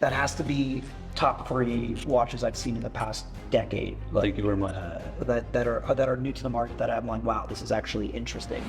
That has to be top 3 watches I've seen in the past decade. Like, Thank you very much. That are new to the market that I'm like, wow, this is actually interesting.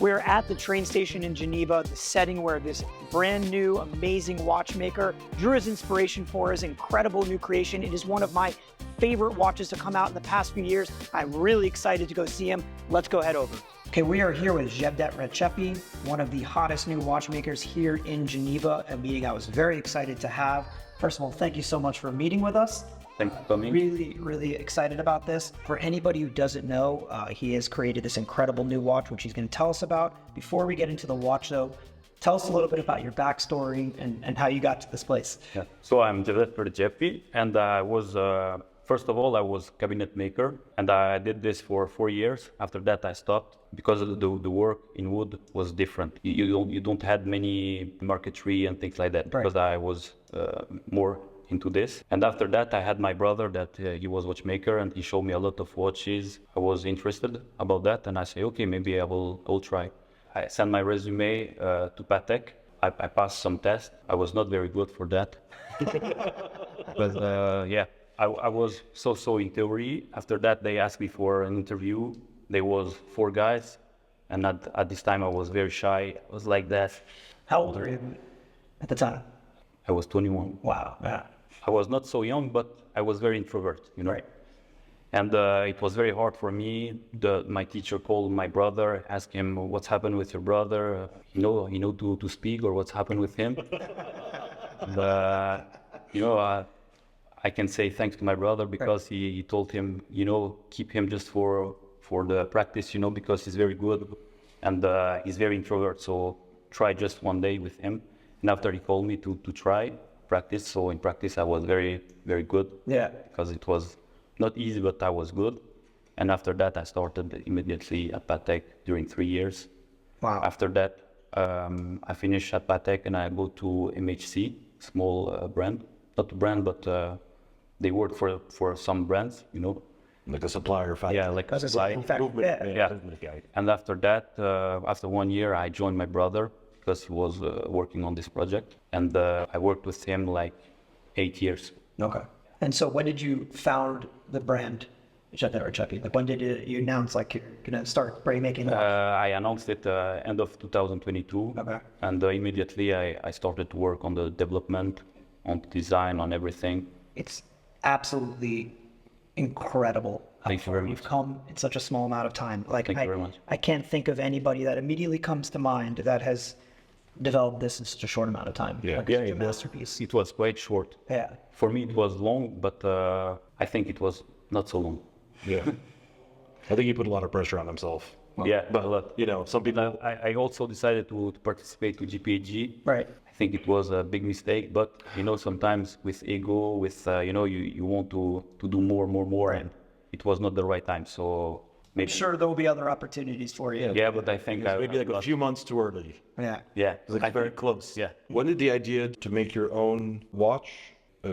We're at the train station in Geneva, the setting where this brand new, amazing watchmaker drew his inspiration for his incredible new creation. It is one of my favorite watches to come out in the past few years. I'm really excited to go see him. Let's go head over. Okay, we are here with Xhevdet Rexhepi, one of the hottest new watchmakers here in Geneva, a meeting I was very excited to have. First of all, thank you so much for meeting with us. Thanks for coming. Really excited about this. For anybody who doesn't know, he has created this incredible new watch, which he's going to tell us about. Before we get into the watch though, tell us a little bit about your backstory and how you got to this place. Yeah. So I'm Xhevdet Rexhepi, and I was, first of all, I was cabinet maker, and I did this for 4 years. After that, I stopped because the work in wood was different. You don't have many marquetry and things like that, because I was more into this. And after that, I had my brother that he was watchmaker, and he showed me a lot of watches. I was interested about that, and I say, okay, maybe I will try. I sent my resume to Patek. I passed some tests. I was not very good for that. But yeah, I was so in theory. After that, they asked me for an interview. There was 4 guys, and at this time I was very shy. I was like that. How old were you at the time? I was 21. Wow. Yeah. I was not so young, but I was very introvert, you know. Right. And it was very hard for me. My teacher called my brother, asked him, what's happened with your brother? He know to speak, or what's happened with him? And, you know, I can say thanks to my brother, because he told him, you know, keep him just for the practice, you know, because he's very good, and he's very introvert, so try just one day with him. And after he called me to try practice, so in practice I was very good. Yeah. Because it was not easy, but I was good. And after that, I started immediately at Patek during 3 years. Wow. After that, I finished at Patek, and I go to MHC, small brand, not a brand, but they work for some brands, you know. Like a supplier. Yeah, like a supplier. Yeah. And after that, after 1 year, I joined my brother, because he was working on this project. And I worked with him like 8 years. Okay. And so when did you found the brand Xhevdet Rexhepi? Like, when did you announce, like, you're going to start making the watch? I announced it end of 2022. Okay. And immediately I started to work on the development, on the design, on everything. It's absolutely incredible how Thank you far very you've much. come in such a small amount of time. Like, Thank you very much. I can't think of anybody that immediately comes to mind that has developed this in such a short amount of time. Yeah. Like, Yeah, it's a it was, masterpiece. it was quite short. Yeah. For me, it was long, but I think it was not so long. Yeah. I think he put a lot of pressure on himself. Yeah, But, you know, some people... I also decided to participate to GPHG. Right. I think it was a big mistake, but you know, sometimes with ego, with you know, you want to do more, and it was not the right time. So maybe. I'm sure there will be other opportunities for you. Yeah, but I think maybe like a few months too early. Yeah. Yeah, Like very close. Yeah. When did the idea to make your own watch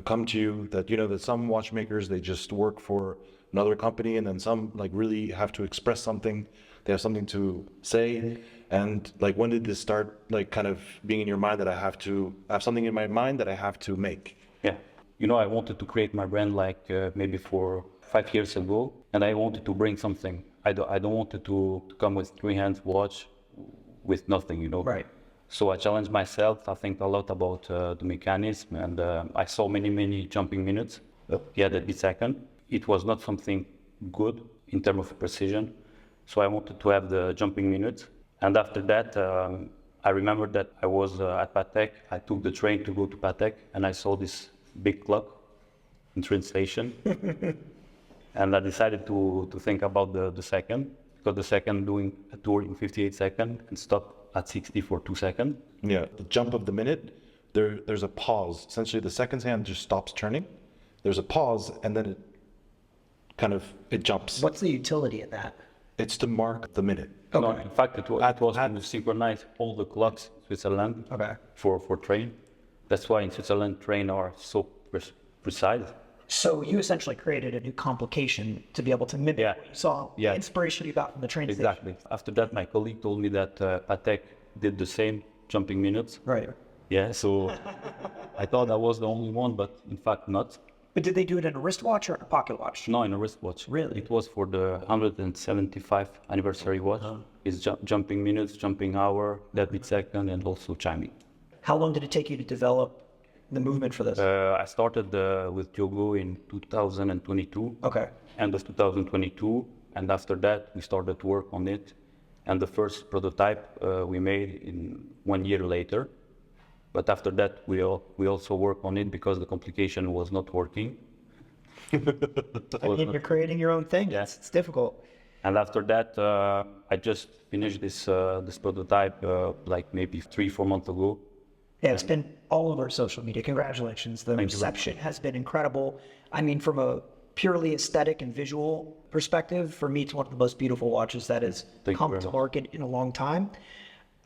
come to you? That, you know, that some watchmakers, they just work for another company, and then some like really have to express something. They have something to say. And like, when did this start, like, kind of being in your mind that I have something in my mind that I have to make? Yeah. You know, I wanted to create my brand like maybe 5 years ago, and I wanted to bring something. I don't want it to come with 3 hands watch with nothing, you know. Right. So I challenged myself. I think a lot about the mechanism, and I saw many jumping minutes. Yeah, the beat second. It was not something good in terms of precision. So I wanted to have the jumping minutes. And after that, I remember that I was at Patek. I took the train to go to Patek, and I saw this big clock in train station. And I decided to think about the second, because the second doing a tour in 58 seconds and stop at 60 for 2 seconds. Yeah, the jump of the minute, there's a pause. Essentially, the seconds hand just stops turning. There's a pause, and then it jumps. What's the utility in that? It's to mark the minute. Okay. No, in fact, it was to synchronize all the clocks in Switzerland. Okay. For train. That's why in Switzerland train are so precise. So you essentially created a new complication to be able to mimic what you saw, the inspiration you got from the train station. Exactly. After that, my colleague told me that Patek did the same jumping minutes. Right. Yeah, so I thought I was the only one, but in fact not. But did they do it in a wristwatch or a pocket watch? No, in a wristwatch. Really? It was for the 175th anniversary watch. It's jumping minutes, jumping hour, that beat second, and also chiming. How long did it take you to develop the movement for this? I started with Diogo in 2022. Okay. End of 2022, and after that we started to work on it. And the first prototype we made in 1 year later. But after that, we also worked on it because the complication was not working. I mean, you're creating your own thing. Yes. It's difficult. And after that, I just finished this prototype like maybe 3-4 months ago. Yeah, it's been all over social media. Congratulations. The reception has been incredible. I mean, from a purely aesthetic and visual perspective, for me, it's one of the most beautiful watches that has come to market in a long time.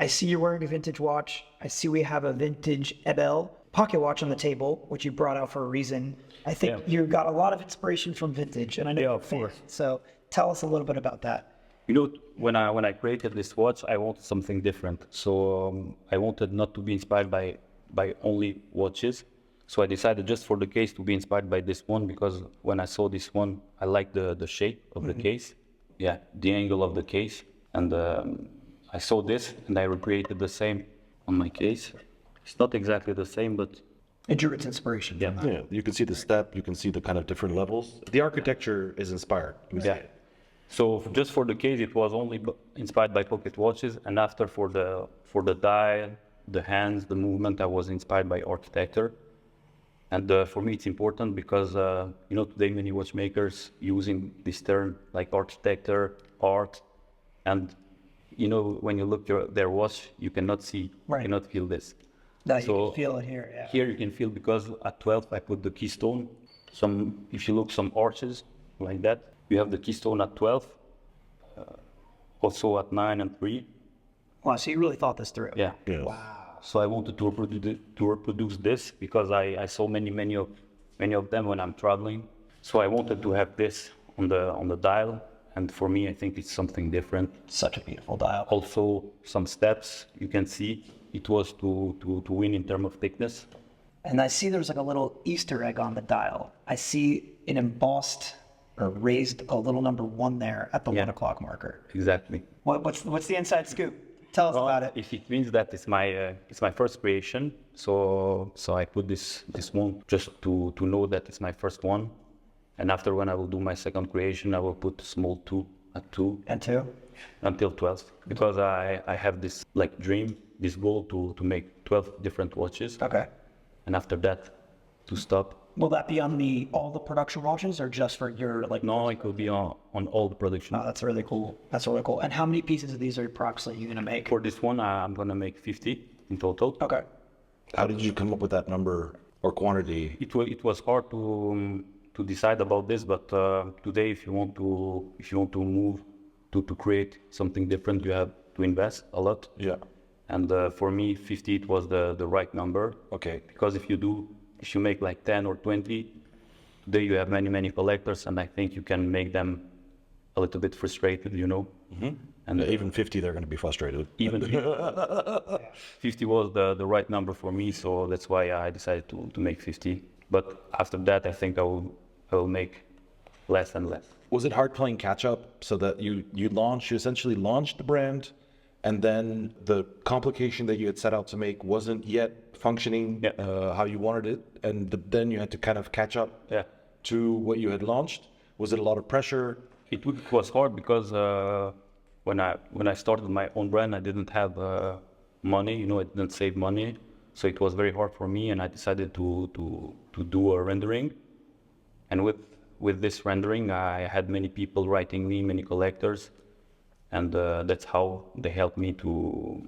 I see you're wearing a vintage watch. I see we have a vintage Ebel pocket watch on the table, which you brought out for a reason. I think you got a lot of inspiration from vintage, and I know you're a fan. So tell us a little bit about that. You know, when I created this watch, I wanted something different. So I wanted not to be inspired by only watches. So I decided just for the case to be inspired by this one, because when I saw this one, I liked the shape of the case. Yeah, the angle of the case. And I saw this and I recreated the same on my case. It's not exactly the same, but It drew its inspiration. yeah. Yeah, you can see the step, you can see the kind of different levels. The architecture is inspired. You see it. So just for the case, it was only inspired by pocket watches, and after for the dial, the hands, the movement, I was inspired by architecture. And for me, it's important because you know, today many watchmakers using this term like architecture, art, and you know, when you look at their watch, you cannot see, cannot feel this. No, you So can feel it here. Yeah. here you can feel, because at 12 I put the keystone. If you look some arches like that, you have the keystone at 12, also at 9 and 3. Wow, so you really thought this through. Yeah. Wow. So I wanted to reproduce this because I saw many of them when I'm traveling. So I wanted to have this on the dial, and for me, I think it's something different. Such a beautiful dial. Also, some steps you can see. It was to win in terms of thickness. And I see there's like a little Easter egg on the dial. I see an embossed or raised a little number 1 there at the 1 o'clock marker. Exactly. What's the inside scoop? Tell us about it. If it means that it's my first creation, so I put this one just to know that it's my first one, and after when I will do my second creation, I will put small 2 at 2 And 2? until 12, because I have this like dream, this goal to make 12 different watches, Okay. and after that to stop. Will that be on all the production watches or just for your like? No, it will be on all the production. Oh, that's really cool. That's really cool. And how many pieces of these are approximately you gonna make? For this one, I'm gonna make 50 in total. Okay. How did you come up with that number or quantity? It was hard to decide about this, but today, if you want to move to create something different, you have to invest a lot. Yeah. And for me, 50 it was the right number. Okay. Because if you make like 10 or 20, today you have many collectors, and I think you can make them a little bit frustrated, you know. Mm-hmm. And even 50, they're going to be frustrated. even 50 was the right number for me, so that's why I decided to make 50. But after that, I think I will make less and less. Was it hard playing catch up so that you essentially launched the brand, and then the complication that you had set out to make wasn't yet functioning how you wanted it, and then you had to kind of catch up to what you had launched? Was it a lot of pressure? It was hard because when I started my own brand, I didn't have money. You know, I didn't save money, so it was very hard for me. And I decided to do a rendering, and with this rendering, I had many people writing me, many collectors, and that's how they helped me to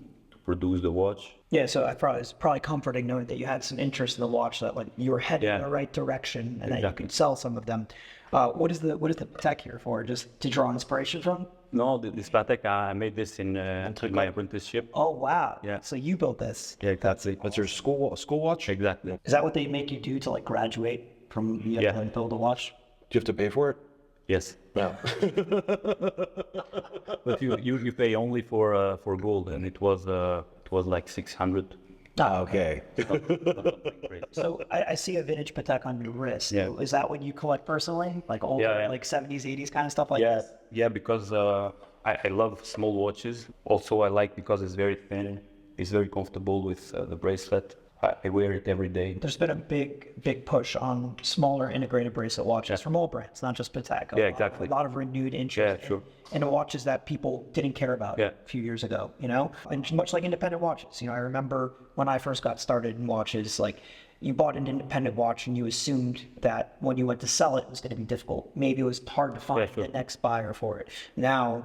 produce the watch. Yeah, so it's probably comforting knowing that you had some interest in the watch, that like you were heading in the right direction, and that you could sell some of them. What is the tech here for? Just to draw inspiration from? No, this Patek, I made this in my apprenticeship. Oh wow! Yeah. So you built this? Yeah, exactly. That's your school watch? Exactly. Is that what they make you do to like graduate from? You have to like, build a watch? Do you have to pay for it? Yes. No. But you pay only for gold, and it was like 600 Ah, Okay. Nothing great. So I see a vintage Patek on your wrist. Yeah. Is that what you collect personally? Like older, Yeah. like 70s, 80s kind of stuff like Yeah, this? yeah, because I love small watches. Also, I like because it's very thin. It's very comfortable with the bracelet. I wear it every day. There's been a big push on smaller integrated bracelet watches from all brands, not just Patek. Yeah, exactly. A lot of renewed interest Yeah, sure. in watches that people didn't care about Yeah. a few years ago, you know? And much like independent watches, you know, I remember when I first got started in watches, like you bought an independent watch and you assumed that when you went to sell it, it was going to be difficult. Maybe it was hard to find sure. the next buyer for it. Now,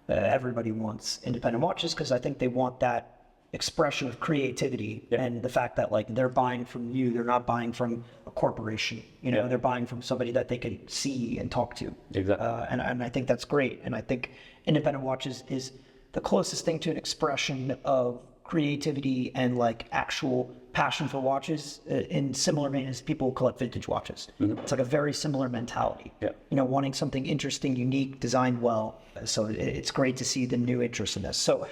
everybody wants independent watches because I think they want that expression of creativity and the fact that like they're buying from you, they're not buying from a corporation, you know, they're buying from somebody that they can see and talk to. Exactly. And I think that's great. And I think independent watches is the closest thing to an expression of creativity and like actual passion for watches in similar vein as people who collect vintage watches. It's like a very similar mentality, you know, wanting something interesting, unique, designed well. So it's great to see the new interest in this. So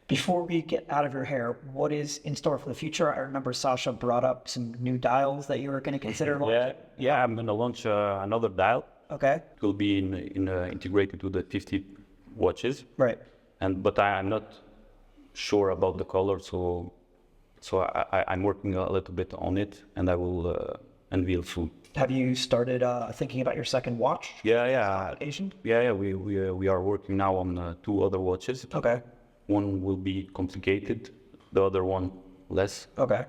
before we get out of your hair, what is in store for the future? I remember Sacha brought up some new dials that you were going to consider launching. Yeah, I'm gonna launch another dial. Okay. It will be integrated to the 50 watches. Right. But I'm not sure about the color, so I'm working a little bit on it, and I will unveil soon. Have you started thinking about your second watch? Yeah. Application? Yeah. We are working now on 2 other watches. Okay. One will be complicated, the other one less. Okay.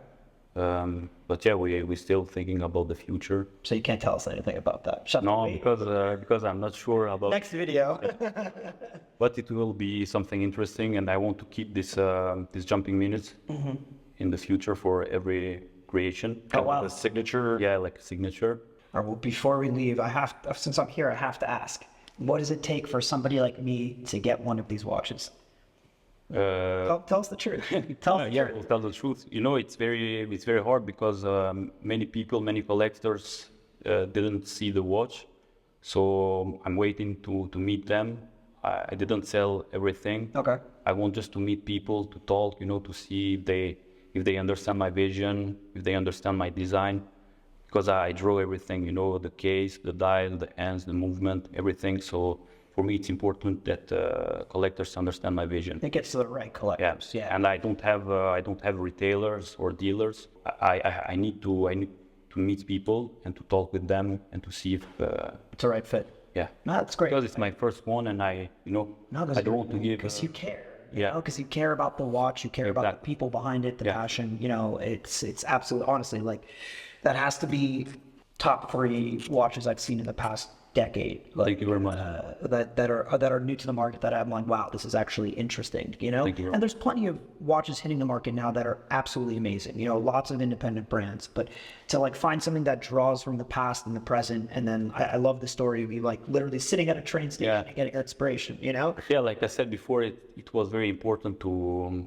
But yeah, we're still thinking about the future. So you can't tell us anything about that. Shut No, up. because I'm not sure about. Next video. But it will be something interesting, and I want to keep this jumping minutes in the future for every creation. Oh, wow. The signature. Yeah, like a signature. All right, well, before we leave, since I'm here, I have to ask, what does it take for somebody like me to get one of these watches? Tell us the truth. Tell us the truth. We'll tell the truth. You know, it's very hard because many collectors didn't see the watch, so I'm waiting to meet them. I didn't sell everything. Okay. I want just to meet people, to talk, you know, to see if they understand my vision, if they understand my design, because I draw everything, you know, the case, the dial, the hands, the movement, everything. So for me, it's important that collectors understand my vision. It gets to the right collectors. Yeah. And I don't have retailers or dealers. I need to meet people and to talk with them and to see if It's a right fit. yeah. No, that's great. Because it's my first one, and I don't want to give. Because you care. Yeah. Because you care about the watch, you care about the Exactly. people behind it, the Yeah. passion. You know, it's absolutely, honestly, like that has to be top 3 watches I've seen in the past decade. Like, Thank you very much. that are new to the market that I'm like, wow, this is actually interesting. You know, Thank you. and there's plenty of watches hitting the market now that are absolutely amazing. You know, lots of independent brands, but to like find something that draws from the past and the present, and then I love the story of you like literally sitting at a train station Yeah. and getting inspiration. You know, Yeah, like I said before, it was very important to,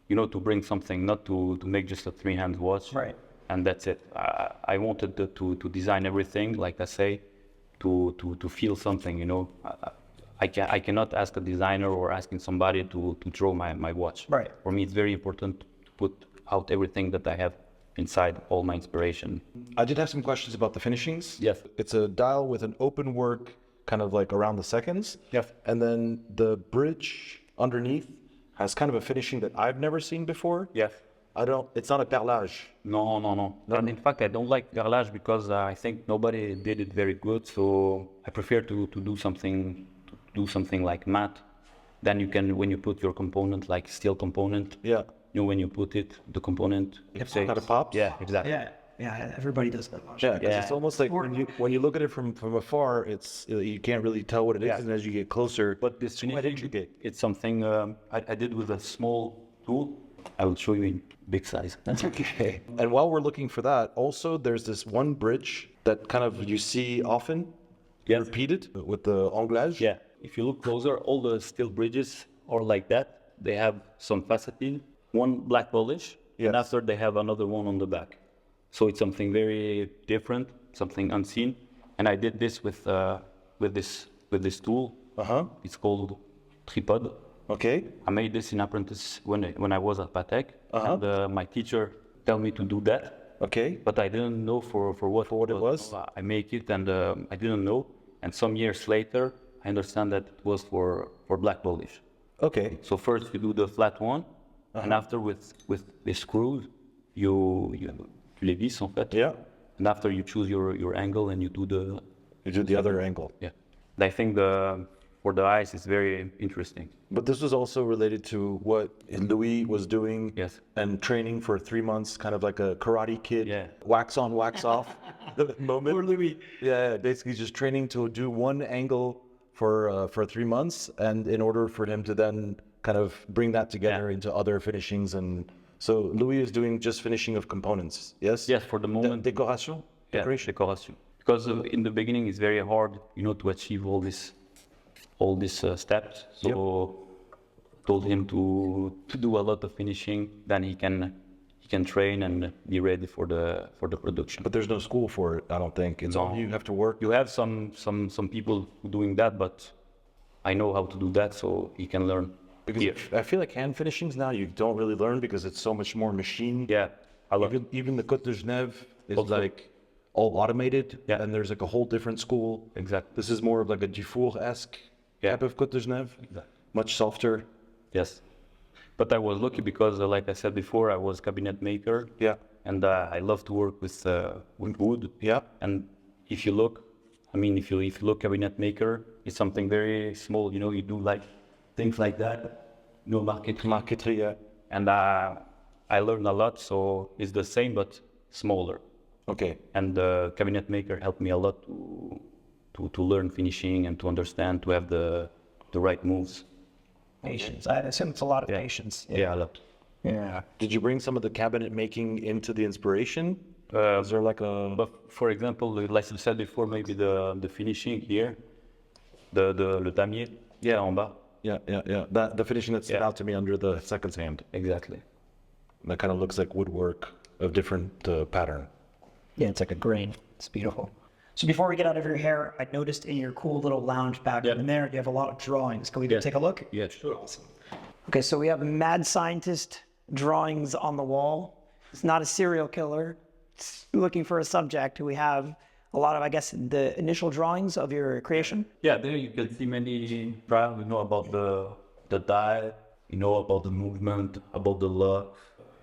to bring something, not to make just a 3-hand watch. Right. And that's it. I wanted to design everything, like I say, to feel something, you know. I cannot ask a designer or asking somebody to draw my watch. Right. For me, it's very important to put out everything that I have inside, all my inspiration. I did have some questions about the finishings. Yes. It's a dial with an open work, kind of like around the seconds. Yes. And then the bridge underneath has kind of a finishing that I've never seen before. Yes. It's not a perlage. No. And in fact, I don't like perlage because I think nobody did it very good. So I prefer to do something like matte. Then you can, when you put your component, like steel component, Yeah. you know, when you put it, the component, it Kind of pops. Yeah, exactly. yeah, everybody does that. Yeah, 'cause Yeah. it's almost like when you look at it from afar, it's you can't really tell what it is, Yeah. and as you get closer, But this quite finishing, intricate. it's something I did with a small tool. I will show you in big size. That's okay. And while we're looking for that, also there's this one bridge that kind of you see often Yes. repeated with the anglage. Yeah. If you look closer, all the steel bridges are like that. They have some faceting, one black polish, Yes. and after they have another one on the back. So it's something very different, something unseen. And I did this with this tool. Uh huh. It's called tripod. Okay. I made this in apprentice when I was at Patek, and my teacher told me to do that, Okay. but I didn't know for what it was? I make it, and I didn't know. And some years later, I understand that it was for black polish. Okay. So first you do the flat one, and after with the screws, you les vis en fait. Yeah. And after you choose your angle and you do the other angle. yeah. And I think for the eyes it's very interesting. But this was also related to what Louis was doing. Yes. And training for 3 months, kind of like a Karate Kid. Yeah. Wax on, wax off moment. Poor Louis. Yeah, basically just training to do one angle for 3 months, and in order for him to then kind of bring that together into other finishings. And so Louis is doing just finishing of components. Yes. Yes, for the moment. Décoration. Yeah, décoration. Because in the beginning it's very hard, to achieve all these steps. So told him to do a lot of finishing, then he can train and be ready for the production. But there's no school for it, I don't think. It's all you have to work. You have some people doing that, but I know how to do that, so he can learn. Because I feel like hand finishings now you don't really learn because it's so much more machine. Yeah, I love even the Côte de Genève is Also- like all automated. Yeah. And there's like a whole different school. Exactly. This is more of like a Dufour-esque type of Côte de Genève. Exactly. Much softer. Yes, but I was lucky because, like I said before, I was cabinet maker. Yeah. And I love to work with wood. Yeah. And if you look, if you look cabinet maker, it's something very small. You do like things like that. Marqueterie. Yeah. And I learned a lot, so it's the same but smaller. Okay. And the cabinet maker helped me a lot to learn finishing and to understand, to have the right moves. Patience. I assume it's a lot of patience. Yeah, a lot. Yeah. Did you bring some of the cabinet making into the inspiration? Is there like a... But for example, like you said before, maybe the finishing here, le damier, en bas. Yeah. The finishing that stood out to me under the second hand. Exactly. That kind of looks like woodwork of different pattern. Yeah, it's like a grain. It's beautiful. So before we get out of your hair, I noticed in your cool little lounge back in there, you have a lot of drawings. Can we take a look? Yeah, sure. Awesome. Okay, so we have mad scientist drawings on the wall. It's not a serial killer. It's looking for a subject. We have a lot of, I guess, the initial drawings of your creation. Yeah, there you can see many trials, about the die, about the movement, about the look,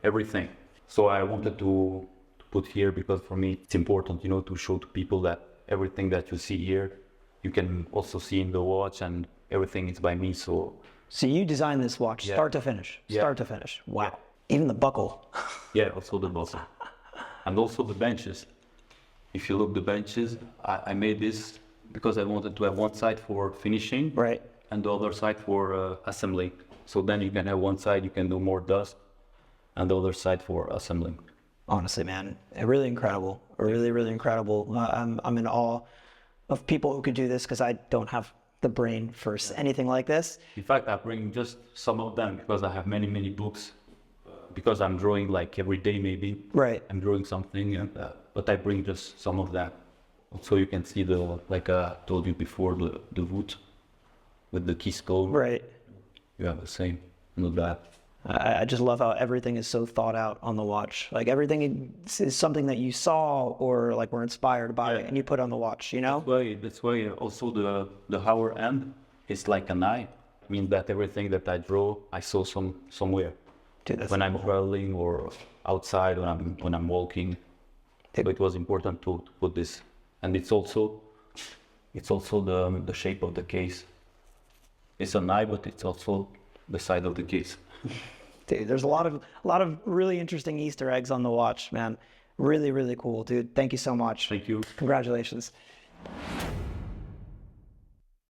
everything. So I wanted to put here because for me it's important, to show to people that everything that you see here, you can also see in the watch, and everything is by me. So you designed this watch, start to finish, start to finish. Wow. Yeah. Even the buckle. Yeah, also the bottom. And also the benches. If you look the benches, I made this because I wanted to have one side for finishing, right, and the other side for assembling. So then you can have one side, you can do more dust, and the other side for assembling. Honestly, man, really incredible. Really, really incredible. I'm in awe of people who could do this because I don't have the brain for anything like this. In fact, I bring just some of them because I have many, many books. Because I'm drawing like every day, maybe. Right. I'm drawing something, but I bring just some of that. So you can see like I told you before, the wood with the key scope. Right. You have the same, not bad. I just love how everything is so thought out on the watch. Like everything is something that you saw or like were inspired by and you put on the watch, That's why also the hour end is like an eye. I mean that everything that I draw, I saw somewhere. Dude, that's when I'm traveling or outside, when I'm walking. So it was important to put this. And it's also the shape of the case. It's an eye, but it's also the side of the case. Dude, there's a lot of really interesting Easter eggs on the watch, man. Really, really cool, dude. Thank you so much. Thank you. Congratulations.